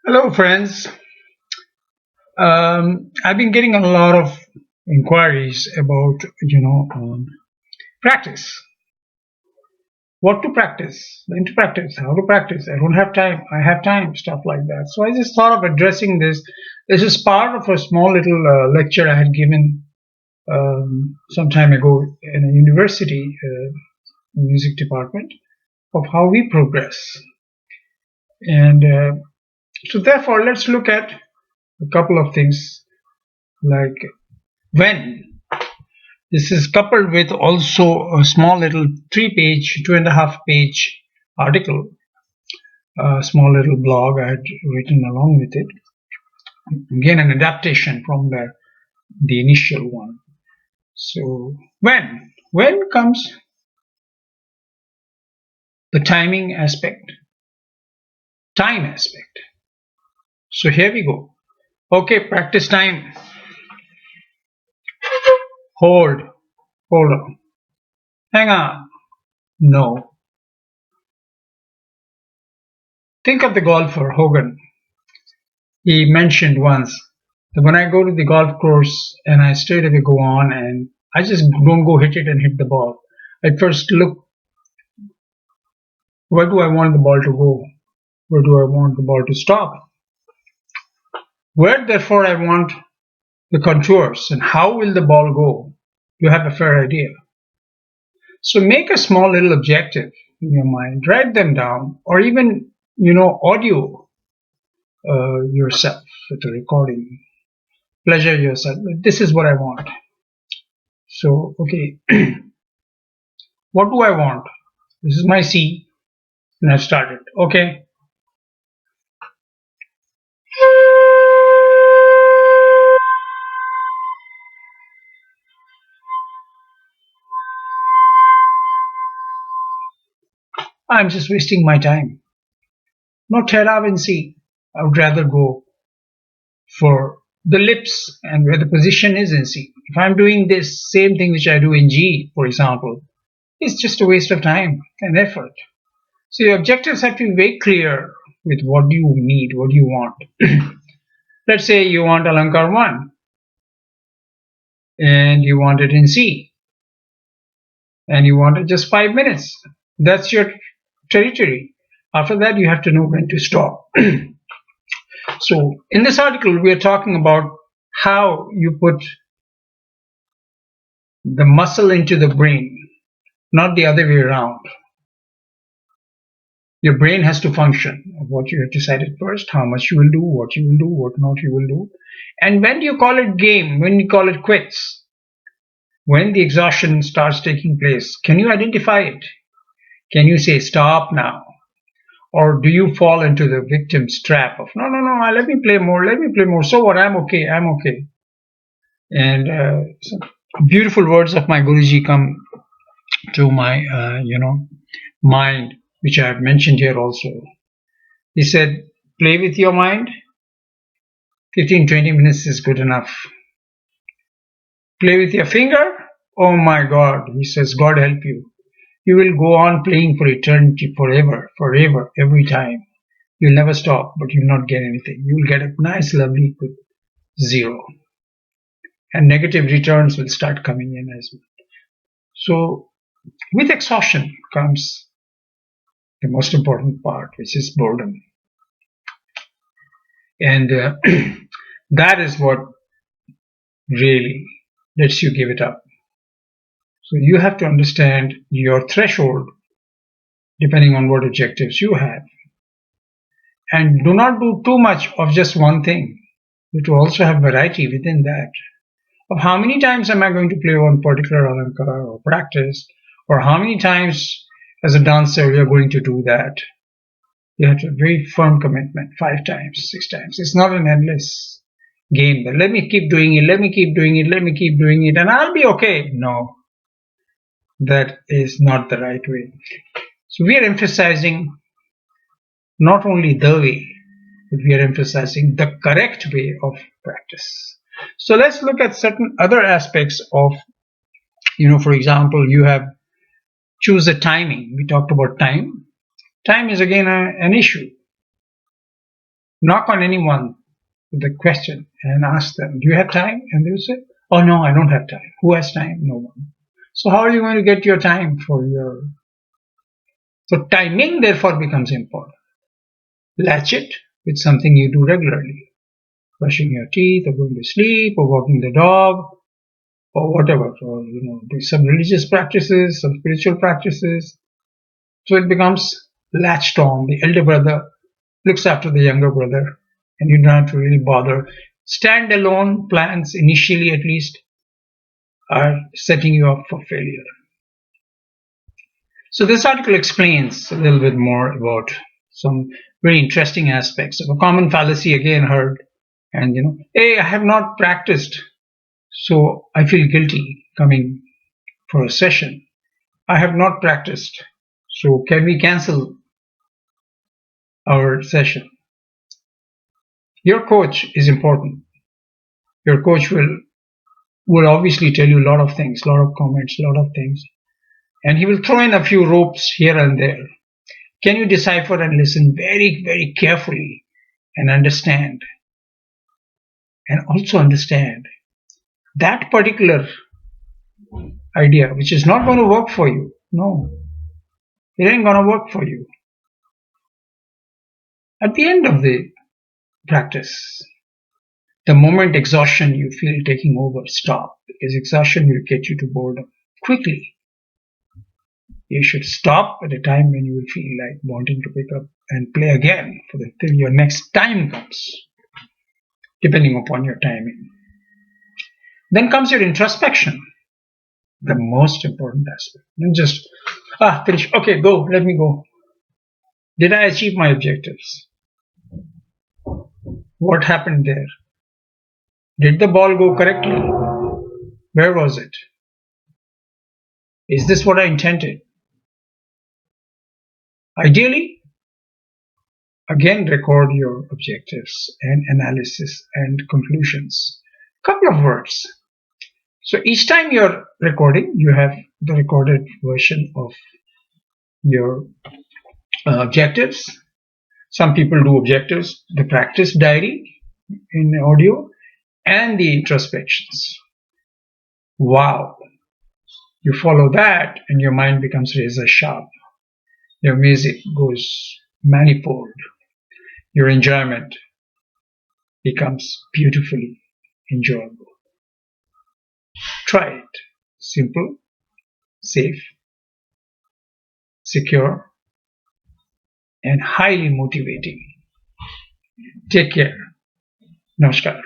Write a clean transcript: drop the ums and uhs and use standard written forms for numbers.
Hello, friends. I've been getting a lot of inquiries about, practice. What to practice, when to practice, how to practice. I don't have time. I have time, stuff like that. So I just thought of addressing this. This is part of a small little lecture I had given some time ago in a university music department of how we progress. And so, therefore, let's look at a couple of things like when. This is coupled with also a small little 3-page, 2.5-page article, a small little blog I had written along with it. Again, an adaptation from the initial one. So when comes the timing aspect, time aspect. So here we go. Okay, practice time. Hold, hold on. Hang on. No. Think of the golfer Hogan. He mentioned once that when I go to the golf course and I straight away go on and I just don't go hit it and hit the ball. I first look, where do I want the ball to go? Where do I want the ball to stop? Where therefore I want the contours and how will the ball go? You have a fair idea. So make a small little objective in your mind, write them down, or even audio yourself with a recording. Pleasure yourself. This is what I want. So okay, what do I want? This is my C, and I've started. Okay. I'm just wasting my time. No terab in C. I would rather go for the lips and where the position is in C. If I'm doing this same thing which I do in G, for example, it's just a waste of time and effort. So your objectives have to be very clear with what do you need, what do you want. Let's say you want Alankar 1 and you want it in C and you want it just 5 minutes. That's your territory. After that, you have to know when to stop. So in this article, we are talking about how you put the muscle into the brain, not the other way around. Your brain has to function of what you have decided first, how much you will do, what you will do, what not you will do. And when do you call it game? When you call it quits? When the exhaustion starts taking place, can you identify it? Can you say stop now? Or do you fall into the victim's trap of no, let me play more, let me play more. So what? I'm okay, I'm okay. And so beautiful words of my Guruji come to my mind, which I have mentioned here also. He said, play with your mind. 15-20 minutes is good enough. Play with your finger. Oh my God, he says, God help you. You will go on playing for eternity, forever, forever, every time. You'll never stop, but you'll not get anything. You'll get a nice, lovely, good zero. And negative returns will start coming in as well. So, with exhaustion comes the most important part, which is boredom. And that is what really lets you give it up. So, you have to understand your threshold depending on what objectives you have. And do not do too much of just one thing. You have to also have variety within that. Of how many times am I going to play one particular alankara or practice, or how many times as a dancer you're going to do that. You have to have very firm commitment, 5 times, 6 times. It's not an endless game that let me keep doing it, let me keep doing it, let me keep doing it, and I'll be okay. No, that is not the right way. So we are emphasizing not only the way, but we are emphasizing the correct way of practice. So let's look at certain other aspects of, for example, you have choose the timing. We talked about time. Time is again an issue. Knock on anyone with a question and ask them, do you have time? And they will say, oh no, I don't have time. Who has time? No one. So how are you going to get your time for your... So timing therefore becomes important. Latch it with something you do regularly. Brushing your teeth, or going to sleep, or walking the dog, or whatever, or do some religious practices, some spiritual practices. So it becomes latched on. The elder brother looks after the younger brother, and you don't have to really bother. Standalone plans, initially at least, are setting you up for failure. So this article explains a little bit more about some very interesting aspects of a common fallacy again heard. And hey, I have not practiced, so I feel guilty coming for a session. I have not practiced, so can we cancel our session? Your coach is important. Your coach will obviously tell you a lot of things, a lot of comments, a lot of things, and he will throw in a few ropes here and there. Can you decipher and listen very, very carefully and understand? And also understand that particular idea which is not going to work for you. No, it ain't going to work for you. At the end of the practice, the moment exhaustion you feel taking over, stop, because exhaustion will get you to boredom quickly. You should stop at a time when you will feel like wanting to pick up and play again till your next time comes, depending upon your timing. Then comes your introspection, the most important aspect. Not just, finish, okay, go, let me go. Did I achieve my objectives? What happened there? Did the ball go correctly? Where was it? Is this what I intended? Ideally, again record your objectives and analysis and conclusions. Couple of words. So each time you're recording, you have the recorded version of your objectives. Some people do objectives, the practice diary in audio, and the introspections. Wow. You follow that and your mind becomes razor sharp. Your music goes manifold. Your enjoyment becomes beautifully enjoyable. Try it. Simple, safe, secure, and highly motivating. Take care. Namaskar.